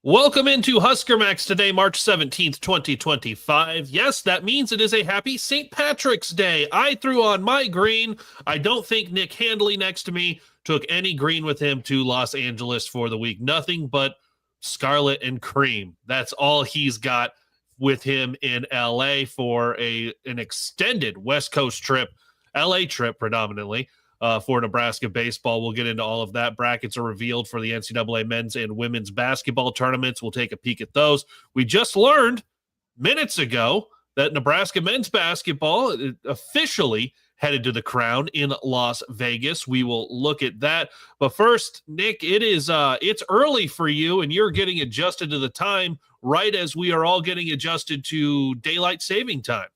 Welcome into Husker Max today, March 17th, 2025. Yes, that means it is a happy St. Patrick's Day. I threw on my green. I don't think Nick Handley next to me took any green with him to Los Angeles for the week. Nothing but scarlet and cream. That's all he's got with him in LA for an extended West Coast trip, LA trip predominantly. For Nebraska baseball. We'll get into all of that. Brackets are revealed for the NCAA men's and women's basketball tournaments. We'll take a peek at those. We just learned minutes ago that Nebraska men's basketball officially headed to the Crown in Las Vegas. We will look at that. But first, Nick, it's early for you, and you're getting adjusted to the time right as we are all getting adjusted to daylight saving time.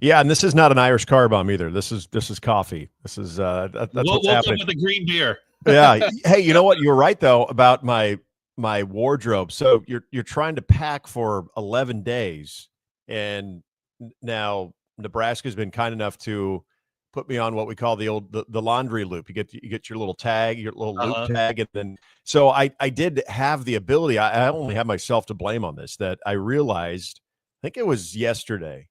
Yeah, and this is not an Irish car bomb either. This is coffee. This is that's what's happening with the green beer. Yeah. Hey, you know what? You were right though about my wardrobe. So you're trying to pack for 11 days, and now Nebraska's been kind enough to put me on what we call the laundry loop. You get your little tag, your little loop tag, and then so I did have the ability. I only have myself to blame on this. That I realized, I think it was yesterday.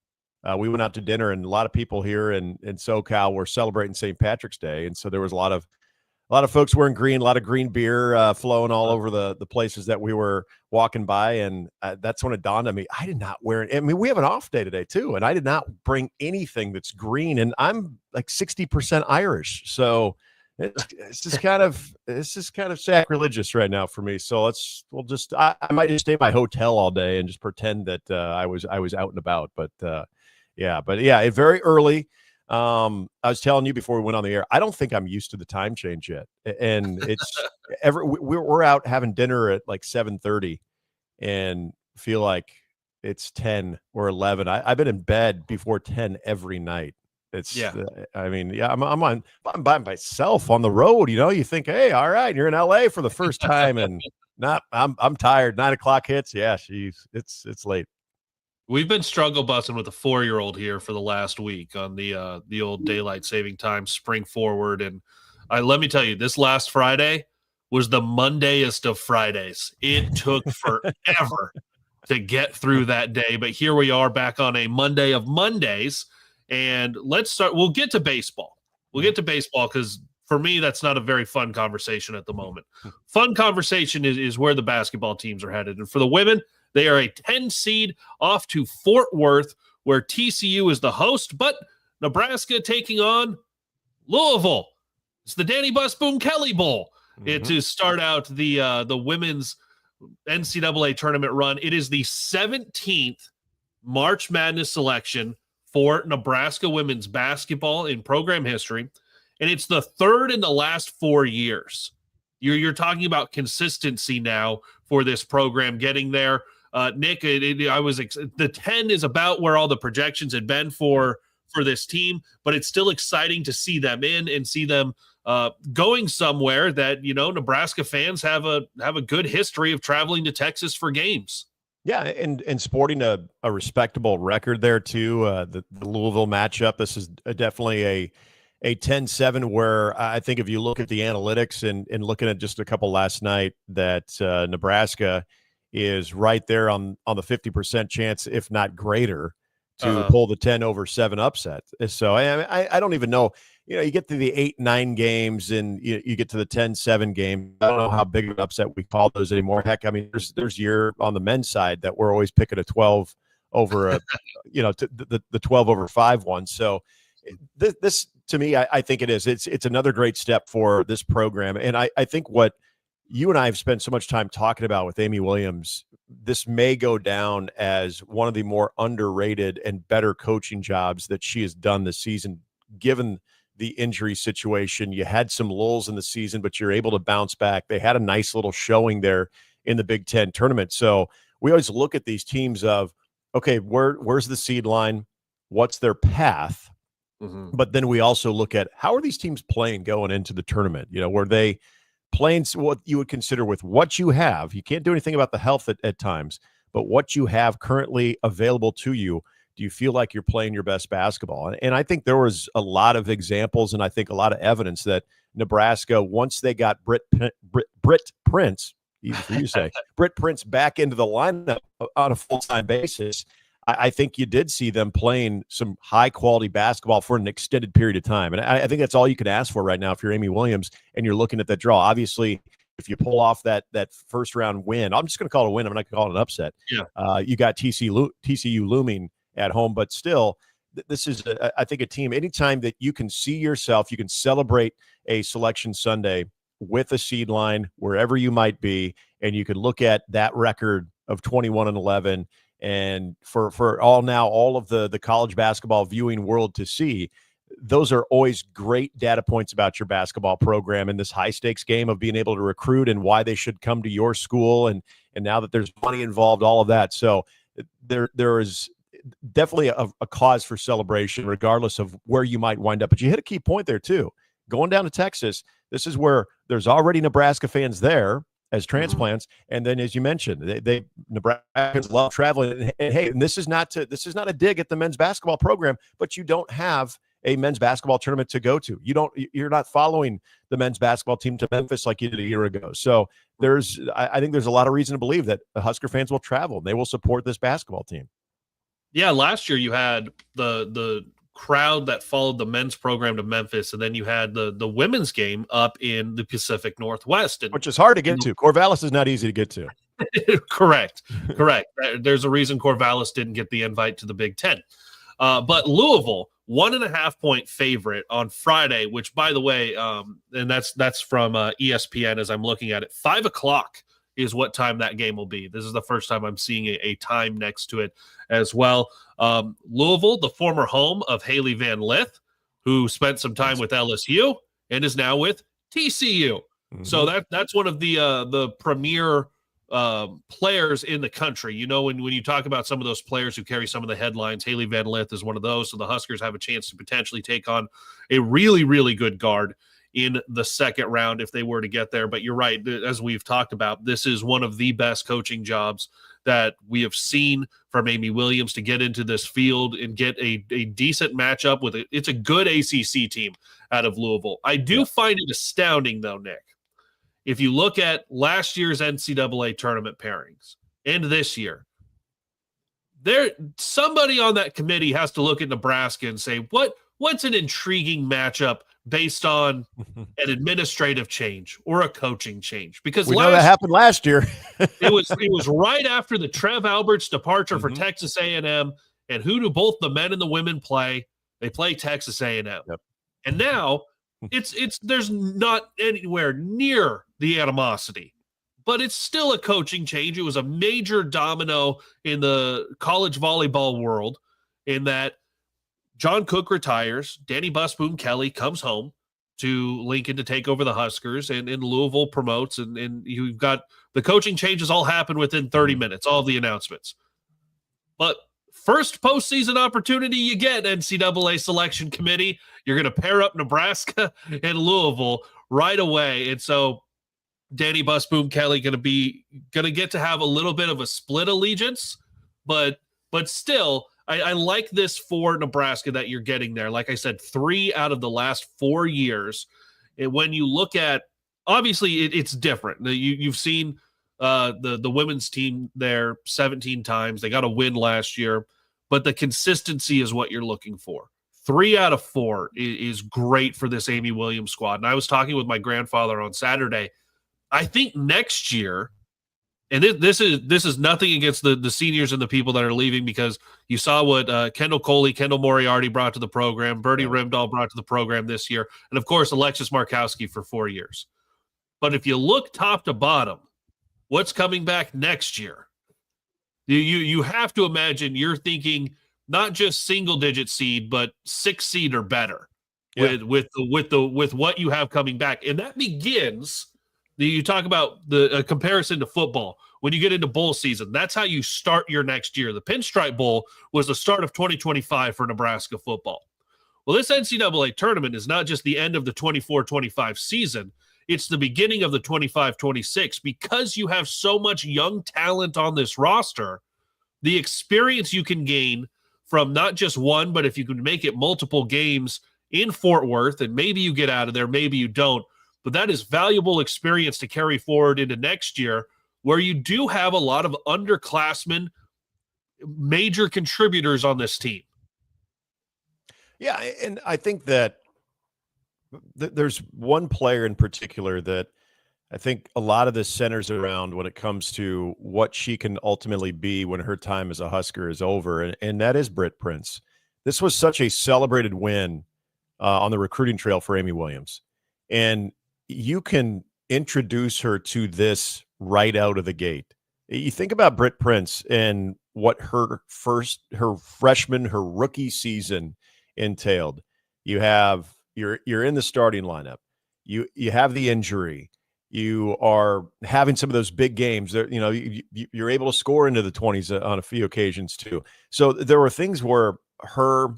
We went out to dinner, and a lot of people here in SoCal were celebrating St. Patrick's Day, and so there was a lot of folks wearing green, a lot of green beer flowing all over the places that we were walking by, and that's when it dawned on me, I did not wear it. I mean, we have an off day today too, and I did not bring anything that's green, and I'm like 60% Irish, so it's just kind of sacrilegious right now for me. So I might just stay in my hotel all day and just pretend that I was out and about, but. Yeah, very early. I was telling you before we went on the air, I don't think I'm used to the time change yet. And it's we're out having dinner at like 7:30 and feel like it's 10 or 11. I've been in bed before 10 every night. I'm by myself on the road. You know, you think, hey, all right, you're in LA for the first time, and I'm tired. 9 o'clock hits. Yeah, it's late. We've been struggle busting with a 4-year-old here for the last week on the old daylight saving time spring forward, and let me tell you, this last Friday was the Mondayest of Fridays. It took forever to get through that day, but here we are back on a Monday of Mondays, and let's start. We'll get to baseball. Because for me, that's not a very fun conversation at the moment. Fun conversation is where the basketball teams are headed, and for the women, they are a 10 seed off to Fort Worth, where TCU is the host, but Nebraska taking on Louisville. It's the Danny Busboom Kelly Bowl. It to start out the women's NCAA tournament run. It is the 17th March Madness selection for Nebraska women's basketball in program history, and it's the third in the last 4 years. You're talking about consistency now for this program getting there. Nick, the 10 is about where all the projections had been for this team, but it's still exciting to see them in and see them going somewhere that, you know, Nebraska fans have a good history of traveling to Texas for games. Yeah, and sporting a respectable record there too. The Louisville matchup, this is definitely a 10-7 where I think if you look at the analytics and looking at just a couple last night, that Nebraska is right there on the 50% chance, if not greater, to pull the 10-7 upset. So I don't even know, you know, you get to the 8-9 games and you get to the 10-7 game. I don't know how big of an upset we call those anymore. Heck, I mean, there's year on the men's side that we're always picking a 12 over a, the 12 over 5 one. So this to me, I think it is. It's another great step for this program. And I think what you and I have spent so much time talking about with Amy Williams, this may go down as one of the more underrated and better coaching jobs that she has done this season, given the injury situation. You had some lulls in the season, but you're able to bounce back. They had a nice little showing there in the Big Ten tournament. So we always look at these teams of, okay, where's the seed line? What's their path? But then we also look at how are these teams playing going into the tournament? You know, were they playing what you would consider with what you have? You can't do anything about the health at times, but what you have currently available to you, do you feel like you're playing your best basketball? And I think there was a lot of examples, and I think a lot of evidence that Nebraska, once they got Britt Prince, easy for you to say. Britt Prince back into the lineup on a full-time basis. I think you did see them playing some high-quality basketball for an extended period of time. And I think that's all you can ask for right now if you're Amy Williams and you're looking at that draw. Obviously, if you pull off that first-round win, I'm just going to call it a win. I'm not going to call it an upset. Yeah. You got TCU looming at home, but still, this is, I think, a team. Anytime that you can see yourself, you can celebrate a Selection Sunday with a seed line wherever you might be, and you can look at that record of 21-11. And for all of the college basketball viewing world to see, those are always great data points about your basketball program in this high stakes game of being able to recruit and why they should come to your school. And now that there's money involved, all of that. So there is definitely a cause for celebration, regardless of where you might wind up. But you hit a key point there too. Going down to Texas, this is where there's already Nebraska fans there as transplants, and then as you mentioned, they Nebraskans love traveling. And hey, and this is not a dig at the men's basketball program, but you don't have a men's basketball tournament to go to. You're not following the men's basketball team to Memphis like you did a year ago. So I think there's a lot of reason to believe that the Husker fans will travel and they will support this basketball team. Yeah, last year you had the crowd that followed the men's program to Memphis, and then you had the women's game up in the Pacific Northwest, which is hard to get to. Corvallis is not easy to get to. Correct. There's a reason Corvallis didn't get the invite to the Big Ten. But Louisville, 1.5-point favorite on Friday, which, by the way, and that's from ESPN as I'm looking at it, 5:00 is what time that game will be. This is the first time I'm seeing a time next to it as well. Louisville, the former home of Haley Van Lith, who spent some time with LSU and is now with TCU. Mm-hmm. So that's one of the premier players in the country. You know, when you talk about some of those players who carry some of the headlines, Haley Van Lith is one of those. So the Huskers have a chance to potentially take on a really, really good guard in the second round if they were to get there. But you're right, as we've talked about, this is one of the best coaching jobs that we have seen from Amy Williams to get into this field and get a decent matchup with it. It's a good ACC team out of Louisville. I do find it astounding, though, Nick, if you look at last year's NCAA tournament pairings and this year, somebody on that committee has to look at Nebraska and say, what's an intriguing matchup based on an administrative change or a coaching change? Because we know that happened last year. it was right after the Trev Alberts departure for Texas A&M, and who do both the men and the women play? They play Texas A&M. Yep. And now there's not anywhere near the animosity, but it's still a coaching change. It was a major domino in the college volleyball world in that John Cook retires, Danny Busboom Kelly comes home to Lincoln to take over the Huskers, and Louisville promotes, and you've got the coaching changes all happen within 30 minutes, all of the announcements. But first postseason opportunity you get, NCAA selection committee, you're going to pair up Nebraska and Louisville right away. And so Danny Busboom Kelly going to get to have a little bit of a split allegiance, but still, I like this for Nebraska that you're getting there. Like I said, 3 out of the last 4 years. And when you look at, obviously it's different. You've seen the women's team there 17 times. They got a win last year, but the consistency is what you're looking for. 3 out of 4 is great for this Amy Williams squad. And I was talking with my grandfather on Saturday. I think next year, and this is nothing against the seniors and the people that are leaving, because you saw what Kendall Coley, Kendall Moriarty brought to the program, Bertie Rimdahl brought to the program this year, and of course Alexis Markowski for 4 years. But if you look top to bottom, what's coming back next year? You have to imagine you're thinking not just single digit seed, but 6 seed or better with what you have coming back, and that begins. You talk about the comparison to football. When you get into bowl season, that's how you start your next year. The Pinstripe Bowl was the start of 2025 for Nebraska football. Well, this NCAA tournament is not just the end of the 24-25 season. It's the beginning of the 25-26, because you have so much young talent on this roster. The experience you can gain from not just one, but if you can make it multiple games in Fort Worth, and maybe you get out of there, maybe you don't, but that is valuable experience to carry forward into next year where you do have a lot of underclassmen, major contributors on this team. Yeah, and I think that there's one player in particular that I think a lot of this centers around when it comes to what she can ultimately be when her time as a Husker is over, and that is Britt Prince. This was such a celebrated win on the recruiting trail for Amy Williams, and you can introduce her to this right out of the gate. You think about Britt Prince and what her rookie season entailed. You're in the starting lineup. You have the injury. You are having some of those big games that, you're able to score into the 20s on a few occasions too. So there were things where her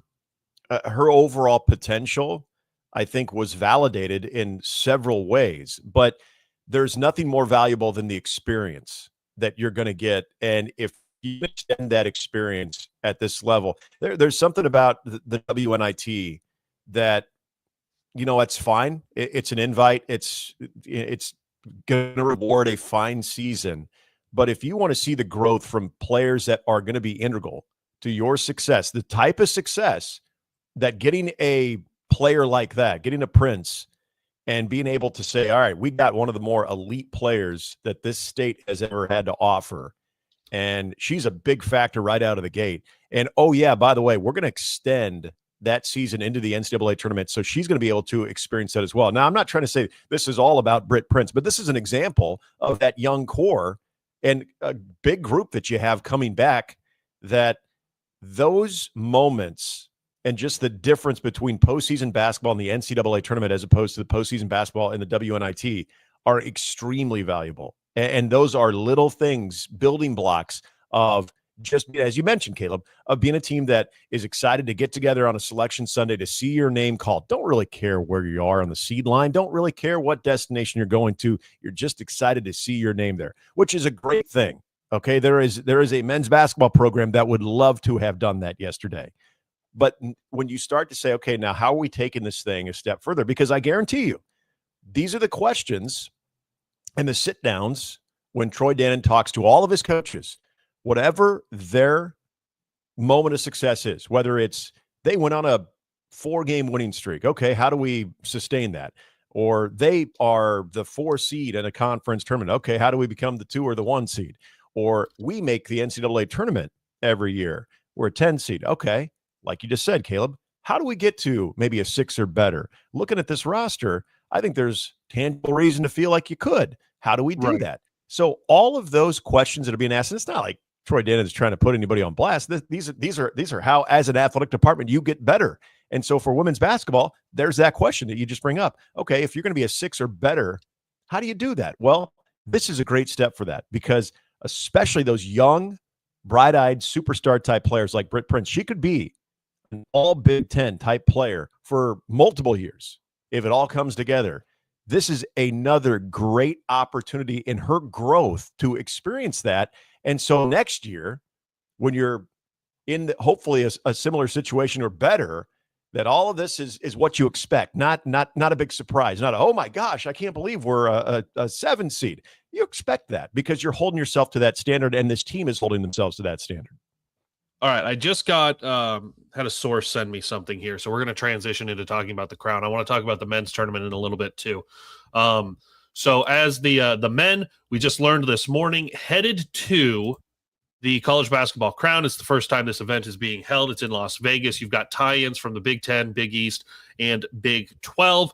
overall potential, I think, was validated in several ways, but there's nothing more valuable than the experience that you're going to get. And if you extend that experience at this level, there's something about the WNIT that, it's fine. It's an invite. It's going to reward a fine season. But if you want to see the growth from players that are going to be integral to your success, the type of success that getting a player like that, getting a Prince, and being able to say, all right, we got one of the more elite players that this state has ever had to offer. And she's a big factor right out of the gate. And, oh, yeah, by the way, we're going to extend that season into the NCAA tournament. So she's going to be able to experience that as well. Now, I'm not trying to say this is all about Britt Prince, but this is an example of that young core and a big group that you have coming back, that those moments and just the difference between postseason basketball and the NCAA tournament as opposed to the postseason basketball and the WNIT are extremely valuable. And those are little things, building blocks of, just as you mentioned, Kaleb, of being a team that is excited to get together on a selection Sunday to see your name called. Don't really care where you are on the seed line. Don't really care what destination you're going to. You're just excited to see your name there, which is a great thing. Okay, there is a men's basketball program that would love to have done that yesterday. But when you start to say, okay, now how are we taking this thing a step further? Because I guarantee you, these are the questions and the sit downs when Troy Dannon talks to all of his coaches. Whatever their moment of success is, whether it's they went on a 4-game winning streak. Okay, how do we sustain that? Or they are the 4 seed in a conference tournament. Okay, how do we become the 2 or the 1 seed? Or we make the NCAA tournament every year. We're a 10 seed. Okay, like you just said, Kaleb, how do we get to maybe a 6 or better? Looking at this roster, I think there's tangible reason to feel like you could. How do we do that? So all of those questions that are being asked, and it's not like Troy Dannon is trying to put anybody on blast. These are how, as an athletic department, you get better. And so for women's basketball, there's that question that you just bring up. Okay, if you're going to be a 6 or better, how do you do that? Well, this is a great step for that, because especially those young, bright-eyed superstar type players like Britt Prince, she could be an all Big Ten type player for multiple years if it all comes together. This is another great opportunity in her growth to experience that. And so next year, when you're in hopefully a similar situation or better, that all of this is what you expect, not a big surprise, not oh my gosh, I can't believe we're a 7 seed. You expect that because you're holding yourself to that standard, and this team is holding themselves to that standard. All right, I just got had a source send me something here, so we're going to transition into talking about the Crown. I want to talk about the men's tournament in a little bit too. So as the men, we just learned this morning, headed to the College Basketball Crown. It's the first time this event is being held. It's in Las Vegas. You've got tie-ins from the Big Ten, Big East, and Big 12,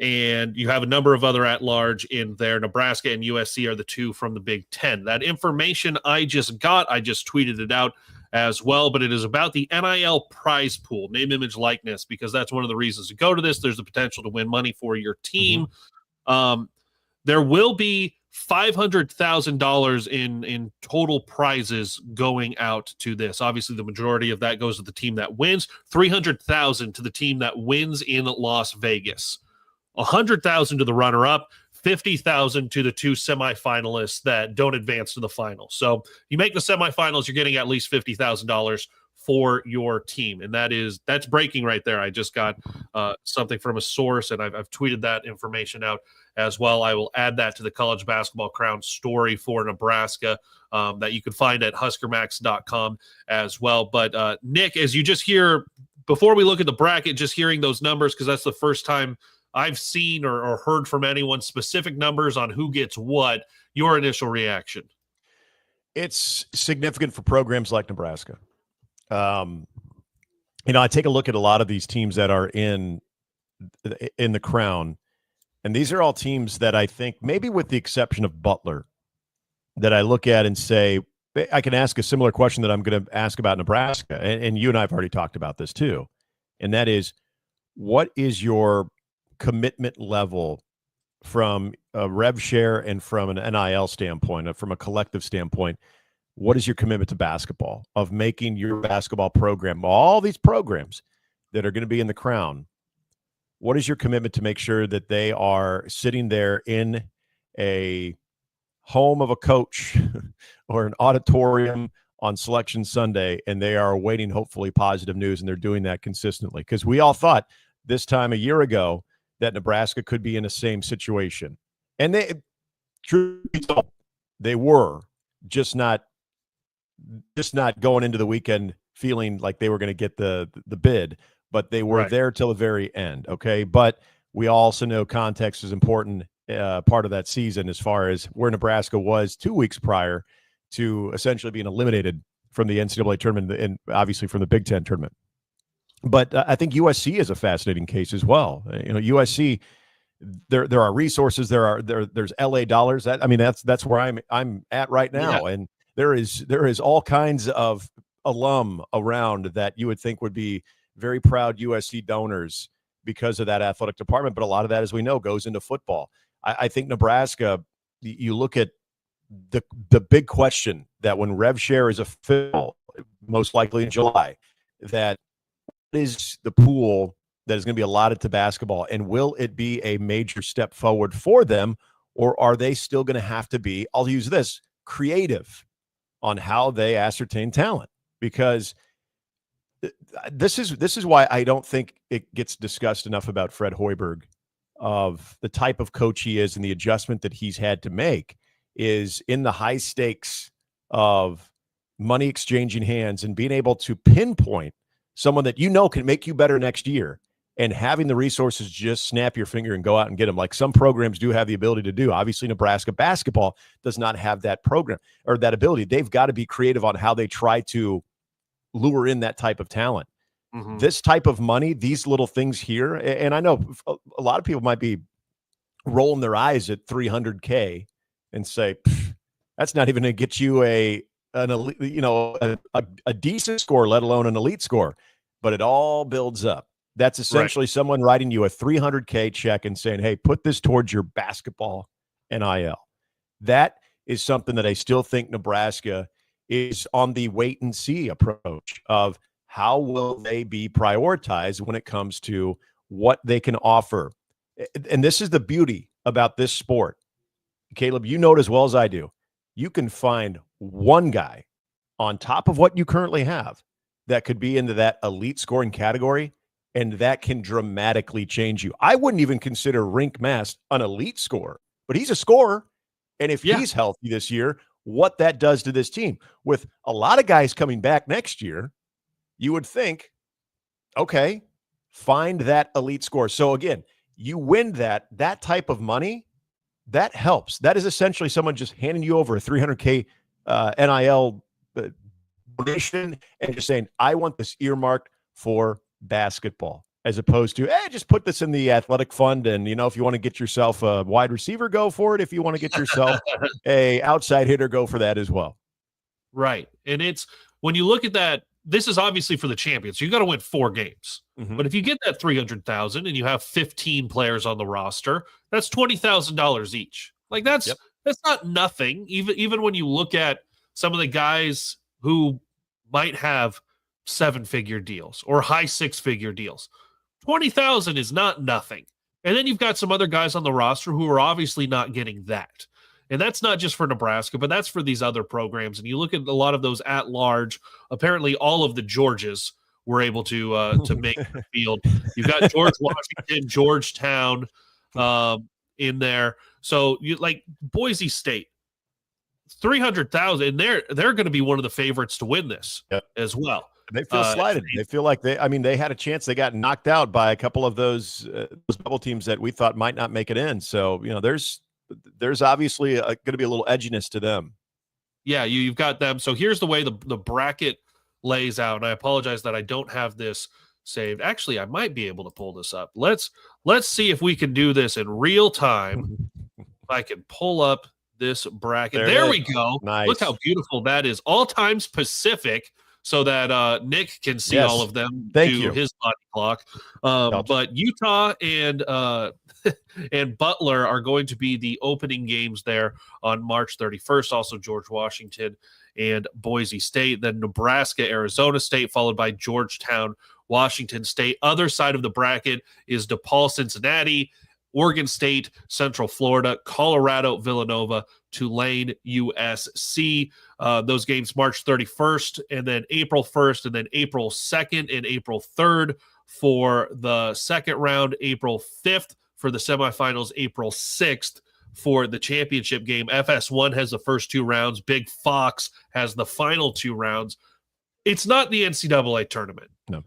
and you have a number of other at-large in there. Nebraska and USC are the 2 from the Big Ten. That information I just got, I just tweeted it out as well, but it is about the NIL prize pool, name, image, likeness, because that's one of the reasons to go to this. There's the potential to win money for your team. There will be $500,000 in total prizes going out to this. Obviously, the majority of that goes to the team that wins. $300,000 to the team that wins in Las Vegas. $100,000 to the runner-up. $50,000 to the 2 semifinalists that don't advance to the final. So you make the semifinals, you're getting at least $50,000 for your team. And that's breaking right there. I just got something from a source, and I've tweeted that information out as well. I will add that to the College Basketball Crown story for Nebraska that you can find at huskermax.com as well. But Nick, as you just hear, before we look at the bracket, just hearing those numbers, because that's the first time I've seen or heard from anyone specific numbers on who gets what, your initial reaction? It's significant for programs like Nebraska. I take a look at a lot of these teams that are in the Crown, and these are all teams that I think, maybe with the exception of Butler, that I look at and say, I can ask a similar question that I'm going to ask about Nebraska, and you and I have already talked about this too, and that is, what is your commitment level from a rev share and from an NIL standpoint, from a collective standpoint? What is your commitment to basketball, of making your basketball program, all these programs that are going to be in the Crown, what is your commitment to make sure that they are sitting there in a home of a coach or an auditorium on Selection Sunday, and they are awaiting hopefully positive news, and they're doing that consistently? Because we all thought this time a year ago that Nebraska could be in the same situation. And they were just not going into the weekend feeling like they were going to get the bid, but they were there till the very end. Okay. But we also know context is important part of that season, as far as where Nebraska was 2 weeks prior to essentially being eliminated from the NCAA tournament and obviously from the Big Ten tournament. But I think USC is a fascinating case as well. USC, there are resources, there's LA dollars. That's where I'm at right now. Yeah. And there is all kinds of alum around that you would think would be very proud USC donors because of that athletic department. But a lot of that, as we know, goes into football. I think Nebraska, you look at the big question that when rev share is official, most likely in July, that is the pool that is going to be allotted to basketball, and will it be a major step forward for them, or are they still going to have to be, I'll use this, creative on how they ascertain talent? Because this is why I don't think it gets discussed enough about Fred Hoiberg, of the type of coach he is and the adjustment that he's had to make is in the high stakes of money exchanging hands and being able to pinpoint someone that can make you better next year, and having the resources just snap your finger and go out and get them, like some programs do have the ability to do. Obviously, Nebraska basketball does not have that program or that ability. They've got to be creative on how they try to lure in that type of talent. Mm-hmm. This type of money, these little things here, and I know a lot of people might be rolling their eyes at $300K and say, that's not even going to get you a decent score, let alone an elite score. But it all builds up. That's essentially someone writing you a $300K check and saying, hey, put this towards your basketball NIL. That is something that I still think Nebraska is on the wait and see approach of how will they be prioritized when it comes to what they can offer. And this is the beauty about this sport. Kaleb, you know it as well as I do. You can find one guy on top of what you currently have that could be into that elite scoring category, and that can dramatically change you. I wouldn't even consider Rink Mast an elite scorer, but he's a scorer. And if he's healthy this year, what that does to this team, with a lot of guys coming back next year, you would think, okay, find that elite score. So again, you win that type of money, that helps. That is essentially someone just handing you over a $300K NIL donation and just saying, I want this earmarked for basketball, as opposed to, hey, just put this in the athletic fund. And, if you want to get yourself a wide receiver, go for it. If you want to get yourself a outside hitter, go for that as well. Right. And it's, when you look at that, this is obviously for the champions. So you got to win 4 games. Mm-hmm. But if you get that $300,000 and you have 15 players on the roster, that's $20,000 each. Like that's not nothing. Even when you look at some of the guys who might have 7-figure deals or high 6-figure deals, 20,000 is not nothing. And then you've got some other guys on the roster who are obviously not getting that. And that's not just for Nebraska, but that's for these other programs. And you look at a lot of those at large, apparently all of the Georges were able to make the field. You've got George Washington, Georgetown in there. So you like Boise State, 300,000, and they're going to be one of the favorites to win this as well. They feel slighted. They feel like they had a chance. They got knocked out by a couple of those bubble teams that we thought might not make it in. So, there's obviously going to be a little edginess to them. Yeah, you've got them. So here's the way the bracket lays out. And I apologize that I don't have this saved. Actually, I might be able to pull this up. Let's see if we can do this in real time. If I can pull up this bracket. There we go. Nice. Look how beautiful that is. All times Pacific, so that Nick can see all of them to his body clock. But Utah and and Butler are going to be the opening games there on March 31st. Also George Washington and Boise State. Then Nebraska, Arizona State, followed by Georgetown, Washington State. Other side of the bracket is DePaul, Cincinnati, Oregon State, Central Florida, Colorado, Villanova, Tulane, USC. Those games March 31st, and then April 1st, and then April 2nd and April 3rd for the second round, April 5th for the semifinals, April 6th for the championship game. FS1 has the first two rounds. Big Fox has the final two rounds. It's not the NCAA tournament. No.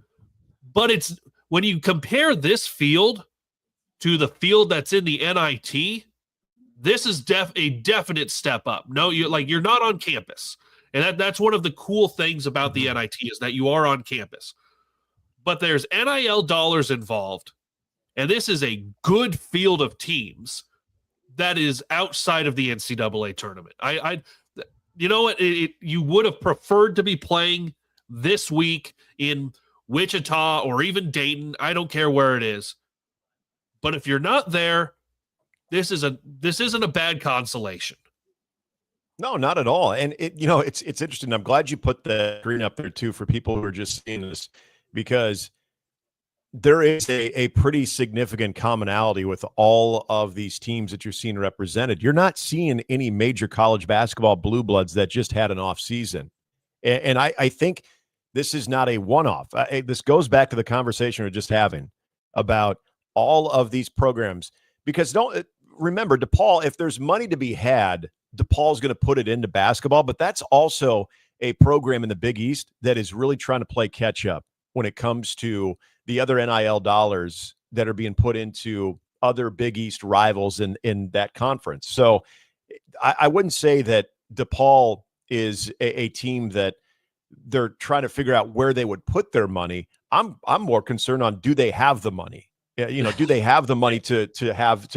But it's when you compare this field to the field that's in the NIT, this is a definite step up. No, you're not on campus. And that's one of the cool things about the NIT is that you are on campus. But there's NIL dollars involved. And this is a good field of teams that is outside of the NCAA tournament. You know what? You would have preferred to be playing this week in Wichita or even Dayton. I don't care where it is. But if you're not there, this isn't a bad consolation. No, not at all. And it's interesting. I'm glad you put the screen up there too for people who are just seeing this, because there is a pretty significant commonality with all of these teams that you're seeing represented. You're not seeing any major college basketball blue bloods that just had an off season. And I think this is not a one-off. This goes back to the conversation we're just having about all of these programs, because remember, DePaul, if there's money to be had, DePaul's going to put it into basketball, but that's also a program in the Big East that is really trying to play catch up when it comes to the other NIL dollars that are being put into other Big East rivals in that conference. So I wouldn't say that DePaul is a team that they're trying to figure out where they would put their money. I'm more concerned on, do they have the money? Do they have the money to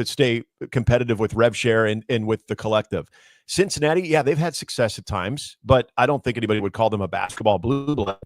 stay competitive with RevShare and with the collective? Cincinnati, yeah, they've had success at times, but I don't think anybody would call them a basketball blue blood.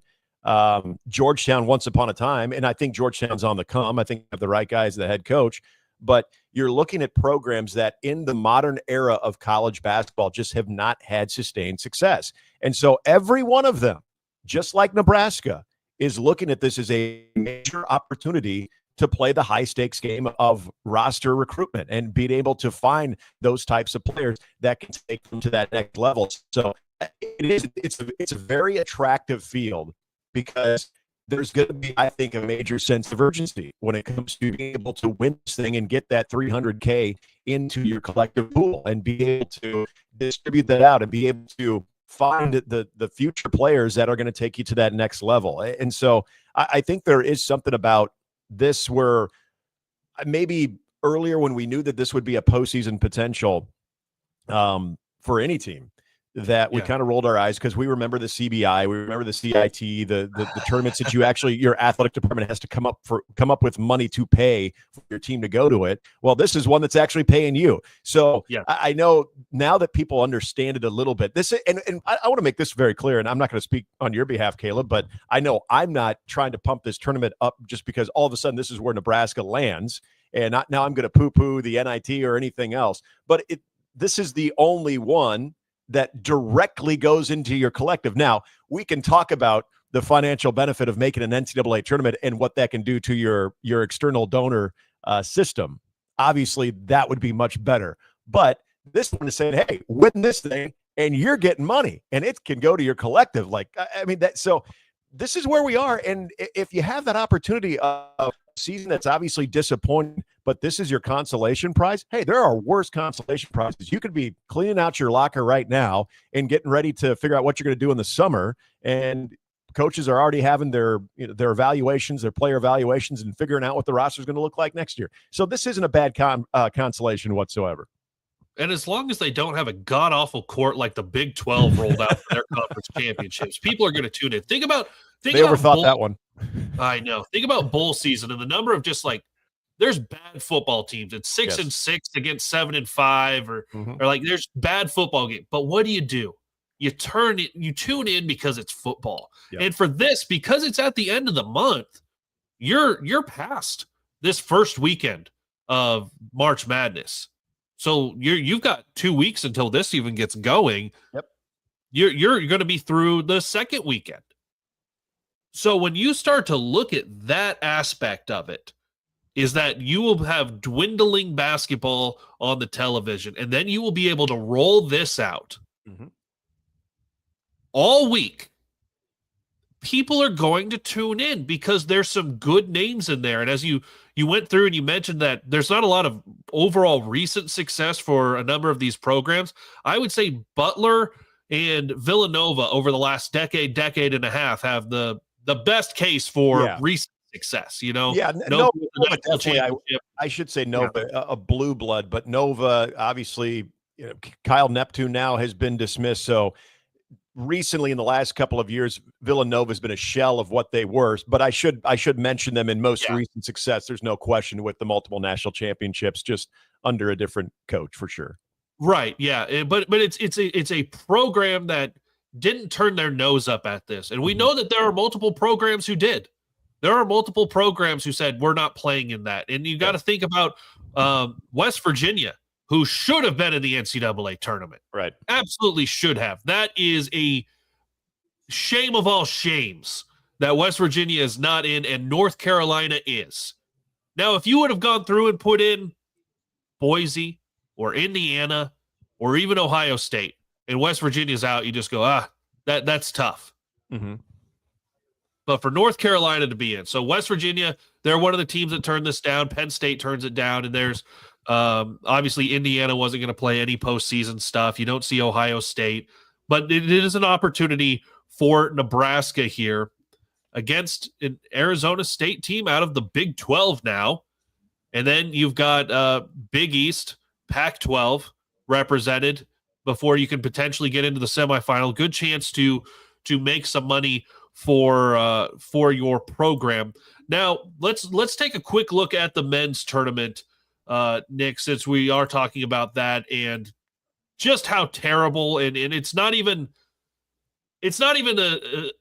Georgetown, once upon a time, and I think Georgetown's on the come. I think they have the right guy as the head coach, but you're looking at programs that in the modern era of college basketball just have not had sustained success. And so every one of them, just like Nebraska, is looking at this as a major opportunity to play the high stakes game of roster recruitment and being able to find those types of players that can take them to that next level. So it's a very attractive field, because there's going to be, I think, a major sense of urgency when it comes to being able to win this thing and get that $300K into your collective pool and be able to distribute that out and be able to find the future players that are going to take you to that next level. And so I think there is something about this where maybe earlier, when we knew that this would be a postseason potential for any team, that we kind of rolled our eyes, because we remember the CBI, we remember the CIT, the tournaments that your athletic department has to come up with money to pay for your team to go to it. Well, this is one that's actually paying you. So I know now that people understand it a little bit. And I want to make this very clear, and I'm not going to speak on your behalf, Kaleb, but I know I'm not trying to pump this tournament up just because all of a sudden this is where Nebraska lands, and now I'm going to poo-poo the NIT or anything else. But this is the only one that directly goes into your collective. Now, we can talk about the financial benefit of making an NCAA tournament and what that can do to your external donor system. Obviously, that would be much better. But This one is saying, hey, win this thing and you're getting money, and it can go to your collective. Like, I mean, so this is where we are. And if you have that opportunity of a season that's obviously disappointing, but this is your consolation prize, hey, there are worse consolation prizes. You could be cleaning out your locker right now and getting ready to figure out what you're going to do in the summer. And coaches are already having their evaluations, their player evaluations, and figuring out what the roster is going to look like next year. So this isn't a bad consolation whatsoever. And as long as they don't have a god-awful court like the Big 12 rolled out for their conference championships, people are going to tune in. Think about they overthought that one. I know. Think about bowl season and the number of just like there's bad football teams. It's 6-6 against 7-5, or like there's bad football games. But what do? You tune in because it's football. Yep. And for this, because it's at the end of the month, you're past this first weekend of March Madness. So you've got 2 weeks until this even gets going. Yep. You're going to be through the second weekend. So when you start to look at that aspect of it, is that you will have dwindling basketball on the television, and then you will be able to roll this out all week. People are going to tune in because there's some good names in there. And as you went through and you mentioned that there's not a lot of overall recent success for a number of these programs, I would say Butler and Villanova over the last decade and a half have the best case for recent success. Nova definitely. I should say Nova, a blue blood, but Nova, obviously, Kyle Neptune now has been dismissed. So recently, in the last couple of years, Villanova has been a shell of what they were. But I should mention them in most recent success. There's no question with the multiple national championships, just under a different coach for sure. Right. Yeah. But it's a program that didn't turn their nose up at this, and we know that there are multiple programs who did. There are multiple programs who said we're not playing in that, and you got to think about West Virginia, who should have been in the NCAA tournament. Right. Absolutely should have. That is a shame of all shames that West Virginia is not in and North Carolina is. Now, if you would have gone through and put in Boise or Indiana or even Ohio State and West Virginia's out, you just go, that's tough. But for North Carolina to be in. So West Virginia, they're one of the teams that turned this down. Penn State turns it down, and there's obviously Indiana wasn't going to play any postseason stuff. You don't see Ohio State, but it is an opportunity for Nebraska here against an Arizona State team out of the Big 12 now. And then you've got Big East, Pac-12 represented before you can potentially get into the semifinal. Good chance to make some money for your program. Now, let's take a quick look at the men's tournament, Nick, since we are talking about that and just how terrible, and it's not even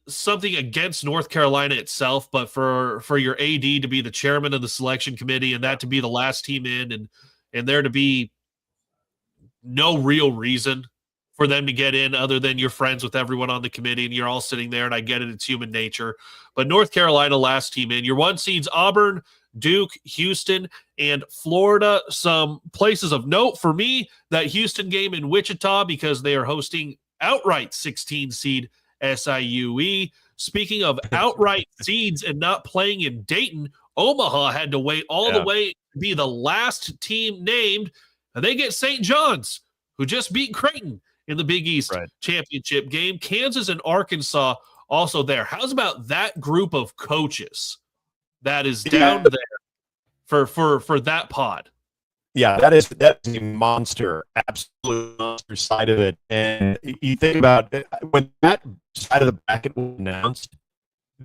something against North Carolina itself, but for your AD to be the chairman of the selection committee and that to be the last team in, and there to be no real reason for them to get in other than you're friends with everyone on the committee and you're all sitting there, and I get it, it's human nature. But North Carolina last team in. Your one seeds Auburn, Duke, Houston, and Florida. Some places of note for me, that Houston game in Wichita because they are hosting outright 16 seed SIUE. Speaking of outright seeds and not playing in Dayton, Omaha had to wait all the way to be the last team named, and they get St. John's, who just beat Creighton in the Big East championship game. Kansas and Arkansas also there. How's about that group of coaches that is down there for that pod? Yeah, that's a monster, absolute monster side of it. And you think about it, when that side of the bracket was announced,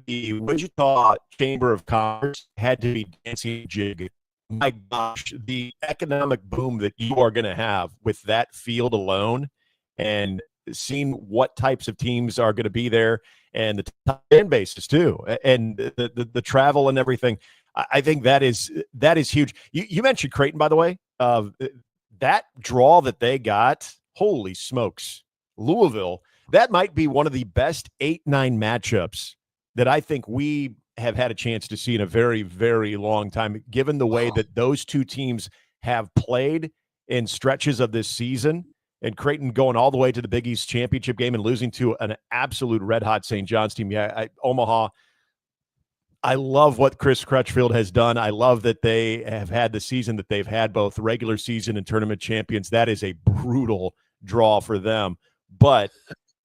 the Wichita Chamber of Commerce had to be dancing a jig. My gosh, the economic boom that you are going to have with that field alone, and seeing what types of teams are going to be there, and the top fan bases too, and the travel and everything. I think that is huge. You mentioned Creighton, by the way. That draw that they got, holy smokes, Louisville. That might be one of the best 8-9 matchups that I think we have had a chance to see in a very, very long time, given the way that those two teams have played in stretches of this season, and Creighton going all the way to the Big East championship game and losing to an absolute red-hot St. John's team. Yeah, Omaha, I love what Chris Crutchfield has done. I love that they have had the season that they've had, both regular season and tournament champions. That is a brutal draw for them. But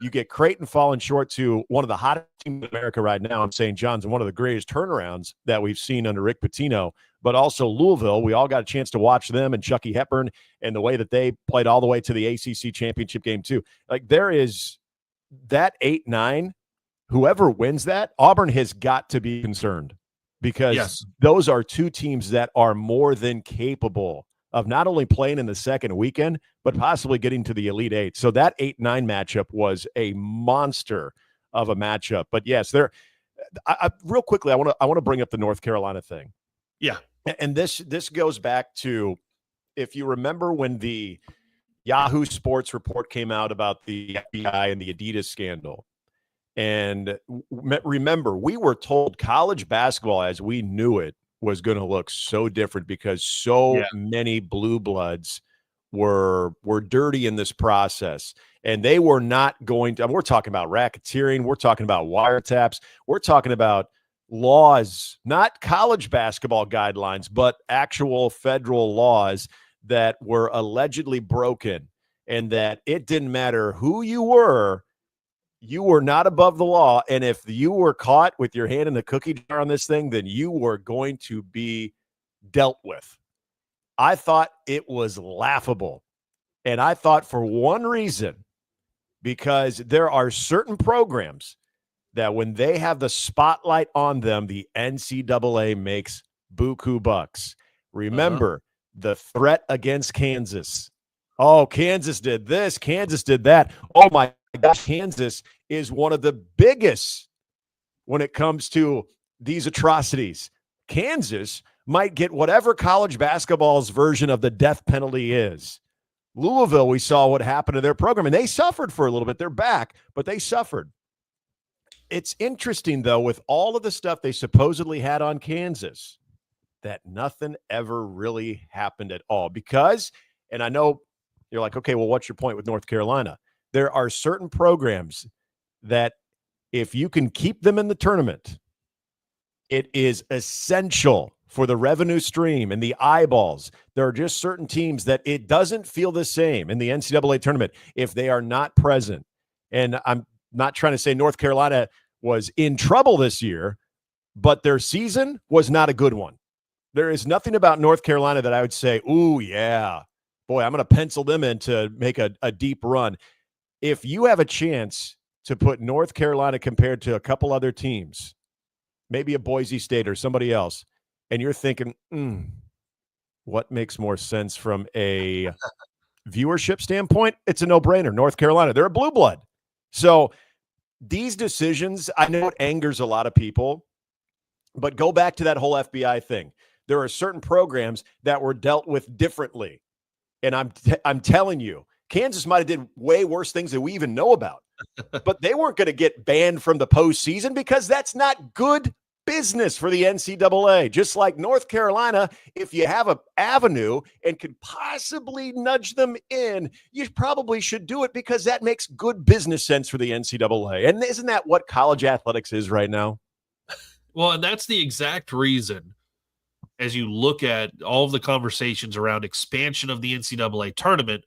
you get Creighton falling short to one of the hottest teams in America right now in St. John's, and one of the greatest turnarounds that we've seen under Rick Pitino, but also Louisville. We all got a chance to watch them and Chucky Hepburn and the way that they played all the way to the ACC championship game too. Like, there is that 8-9, whoever wins that, Auburn has got to be concerned, because those are two teams that are more than capable of not only playing in the second weekend, but possibly getting to the Elite Eight. So that 8-9 matchup was a monster of a matchup. But yes, real quickly, I want to bring up the North Carolina thing. Yeah. And this goes back to, if you remember when the Yahoo Sports report came out about the FBI and the Adidas scandal. And remember, we were told college basketball as we knew it was going to look so different, because so many blue bloods were dirty in this process, and they were not going to. I mean, we're talking about racketeering, we're talking about wiretaps, we're talking about laws, not college basketball guidelines, but actual federal laws that were allegedly broken, and that it didn't matter who you were not above the law. And if you were caught with your hand in the cookie jar on this thing, then you were going to be dealt with. I thought it was laughable. And I thought, for one reason, because there are certain programs that when they have the spotlight on them, the NCAA makes buku bucks. Remember the threat against Kansas. Oh, Kansas did this, Kansas did that. Oh my gosh, Kansas is one of the biggest when it comes to these atrocities. Kansas might get whatever college basketball's version of the death penalty is. Louisville, we saw what happened to their program, and they suffered for a little bit. They're back, but they suffered. It's interesting, though, with all of the stuff they supposedly had on Kansas, that nothing ever really happened at all. Because, and I know you're like, okay, well, what's your point with North Carolina? There are certain programs that if you can keep them in the tournament, it is essential for the revenue stream and the eyeballs. There are just certain teams that it doesn't feel the same in the NCAA tournament if they are not present. And I'm not trying to say North Carolina was in trouble this year, but their season was not a good one. There is nothing about North Carolina that I would say, ooh, yeah, boy, I'm going to pencil them in to make a deep run. If you have a chance to put North Carolina compared to a couple other teams, maybe a Boise State or somebody else, and you're thinking, what makes more sense from a viewership standpoint? It's a no-brainer. North Carolina, they're a blue blood. So these decisions, I know it angers a lot of people, but go back to that whole FBI thing. There are certain programs that were dealt with differently. And I'm telling you, Kansas might have did way worse things than we even know about. But they weren't going to get banned from the postseason, because that's not good business for the NCAA. Just like North Carolina, if you have an avenue and could possibly nudge them in, you probably should do it, because that makes good business sense for the NCAA. And isn't that what college athletics is right now? Well, and that's the exact reason, as you look at all of the conversations around expansion of the NCAA tournament,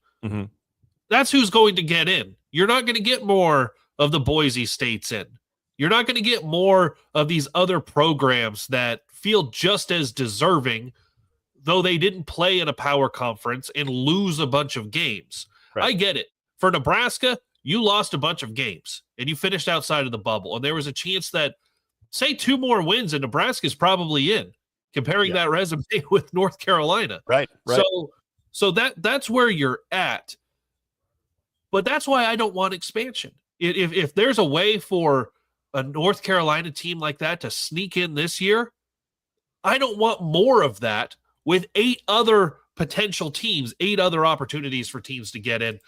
that's who's going to get in. You're not going to get more of the Boise States in. You're not going to get more of these other programs that feel just as deserving, though they didn't play in a power conference and lose a bunch of games. Right. I get it. For Nebraska, you lost a bunch of games and you finished outside of the bubble. And there was a chance that, say, 2 more wins and Nebraska's probably in, comparing that resume with North Carolina. Right. So that's where you're at. But that's why I don't want expansion. If there's a way for a North Carolina team like that to sneak in this year, I don't want more of that with 8 other potential teams, 8 other opportunities for teams to get in.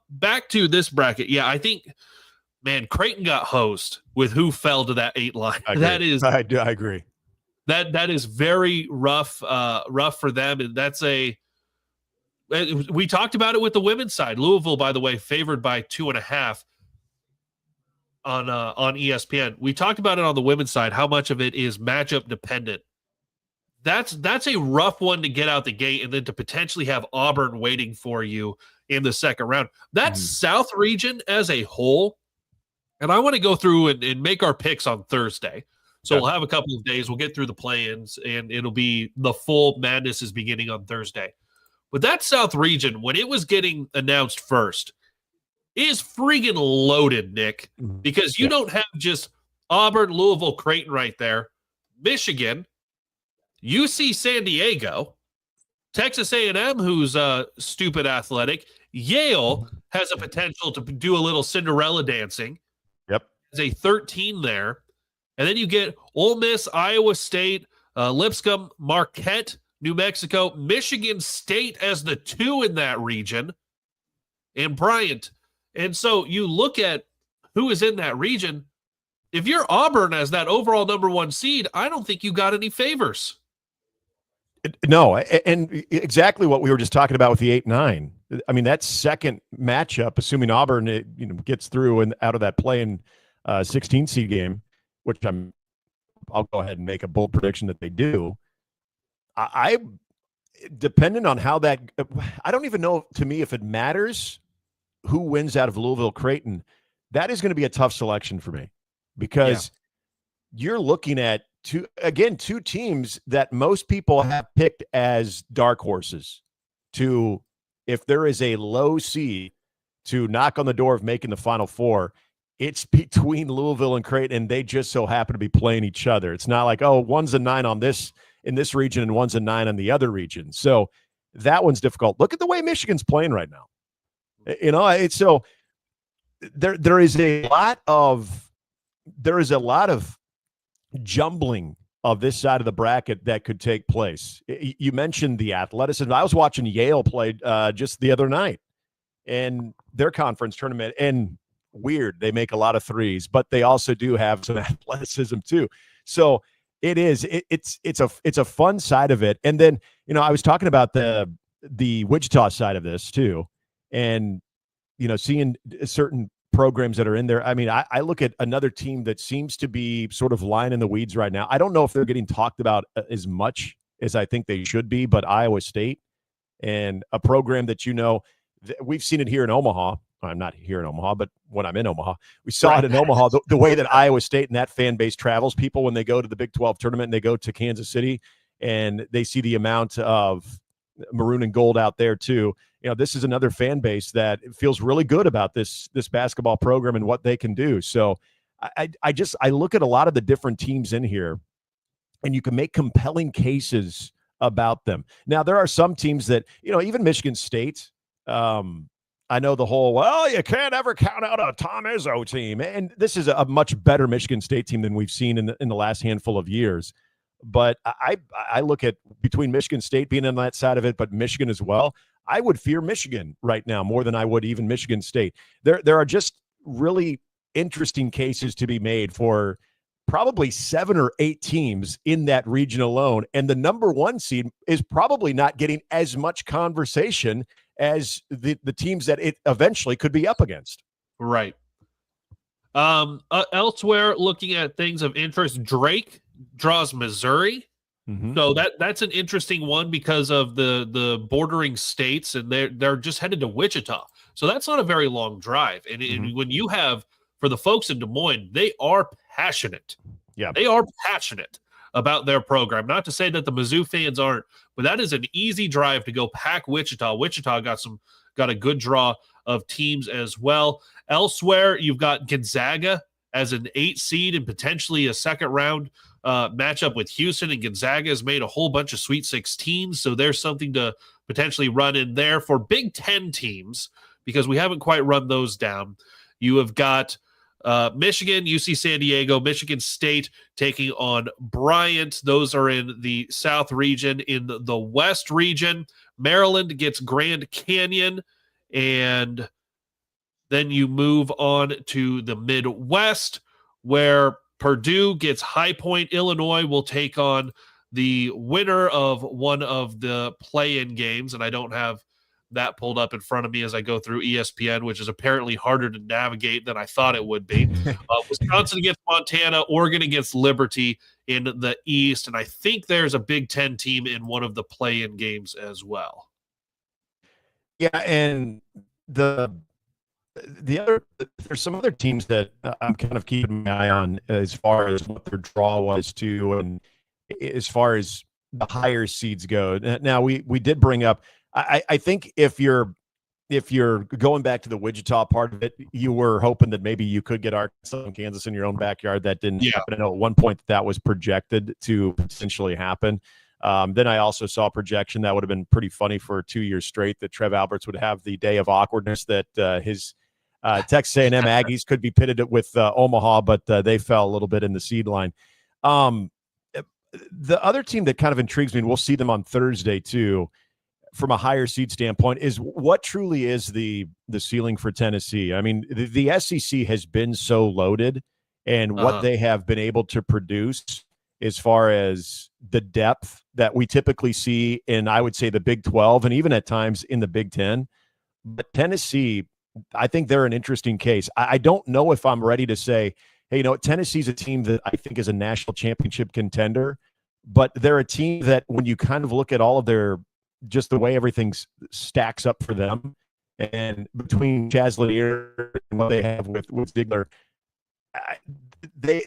Back to this bracket. Yeah, I think, man, Creighton got hosed with who fell to that 8 line. I agree. That is very rough for them. And that's We talked about it with the women's side. Louisville, by the way, favored by 2.5 on ESPN. We talked about it on the women's side, how much of it is matchup dependent. That's a rough one to get out the gate, and then to potentially have Auburn waiting for you in the second round. That South region as a whole, and I want to go through and make our picks on Thursday. So we'll have a couple of days. We'll get through the play-ins, and it'll be the full madness is beginning on Thursday. But that South region, when it was getting announced first, is freaking loaded, Nick, because you don't have just Auburn, Louisville, Creighton right there. Michigan, UC San Diego, Texas A&M, who's stupid athletic. Yale has a potential to do a little Cinderella dancing. Yep. There's a 13 there. And then you get Ole Miss, Iowa State, Lipscomb, Marquette, New Mexico, Michigan State as the 2 in that region, and Bryant. And so you look at who is in that region. If you're Auburn as that overall number 1 seed, I don't think you got any favors. No, and exactly what we were just talking about with the 8-9. I mean, that second matchup, assuming Auburn gets through and out of that play-in 16 seed game, which I'll go ahead and make a bold prediction that they do. I depending on how that, I don't even know to me if it matters who wins out of Louisville Creighton. That is going to be a tough selection for me because you're looking at two teams that most people have picked as dark horses to, if there is a low seed to knock on the door of making the Final Four, it's between Louisville and Creighton, and they just so happen to be playing each other. It's not like, oh, one's a 9 on this in this region and one's a 9 on the other region. So that one's difficult. Look at the way Michigan's playing right now. It's so there is a lot of jumbling of this side of the bracket that could take place. You mentioned the athleticism. I was watching Yale play just the other night in their conference tournament, and weird, they make a lot of threes, but they also do have some athleticism too. So it's a fun side of it. And then I was talking about the Wichita side of this too, and seeing certain programs that are in there. I mean, I look at another team that seems to be sort of lying in the weeds right now. I don't know if they're getting talked about as much as I think they should be, but Iowa State, and a program that we've seen it here in Omaha. I'm not here in Omaha, but when I'm in Omaha, we saw it in Omaha, the way that Iowa State and that fan base travels. People, when they go to the Big 12 tournament and they go to Kansas City and they see the amount of maroon and gold out there too. This is another fan base that feels really good about this basketball program and what they can do. So I look at a lot of the different teams in here, and you can make compelling cases about them. Now, there are some teams that, even Michigan State, I know the whole, you can't ever count out a Tom Izzo team. And this is a much better Michigan State team than we've seen in the last handful of years. But I look at between Michigan State being on that side of it, but Michigan as well, I would fear Michigan right now more than I would even Michigan State. There are just really interesting cases to be made for probably 7 or 8 teams in that region alone. And the number 1 seed is probably not getting as much conversation as the teams that it eventually could be up against. Right. Elsewhere, looking at things of interest, Drake draws Missouri. Mm-hmm. So that's an interesting one because of the bordering states, and they're just headed to Wichita. So that's not a very long drive. And when you have, for the folks in Des Moines, they are passionate. Yeah, they are passionate about their program. Not to say that the Mizzou fans aren't, but that is an easy drive to go pack Wichita. Wichita got a good draw of teams as well. Elsewhere, you've got Gonzaga as an 8 seed and potentially a second round matchup with Houston, and Gonzaga has made a whole bunch of Sweet 16s, so there's something to potentially run in there for Big Ten teams because we haven't quite run those down. You have got Michigan, UC San Diego, Michigan State taking on Bryant. Those are in the South region. In the West region, Maryland gets Grand Canyon, and then you move on to the Midwest, where Purdue gets High Point. Illinois will take on the winner of one of the play-in games, and I don't have that pulled up in front of me as I go through ESPN, which is apparently harder to navigate than I thought it would be. Wisconsin against Montana, Oregon against Liberty in the East, and I think there's a Big Ten team in one of the play-in games as well. Yeah, and the other, there's some other teams that I'm kind of keeping my eye on as far as what their draw was too, and as far as the higher seeds go. Now we did bring up. I think if you're going back to the Wichita part of it, you were hoping that maybe you could get Arkansas and Kansas in your own backyard. That didn't happen. I know at one point that was projected to potentially happen. Then I also saw a projection that would have been pretty funny for 2 years straight that Trev Alberts would have the day of awkwardness that his Texas A&M Aggies could be pitted with Omaha, but they fell a little bit in the seed line. The other team that kind of intrigues me, and we'll see them on Thursday too, from a higher seed standpoint, is what truly is the ceiling for Tennessee. I mean, the SEC has been so loaded, and what they have been able to produce as far as the depth that we typically see in, I would say, the Big 12 and even at times in the Big 10. But Tennessee, I think they're an interesting case. I don't know if I'm ready to say, hey, you know, Tennessee's a team that I think is a national championship contender, but they're a team that when you kind of look at all of their, just the way everything stacks up for them, and between Chaz Lanier and what they have with Ziegler, they,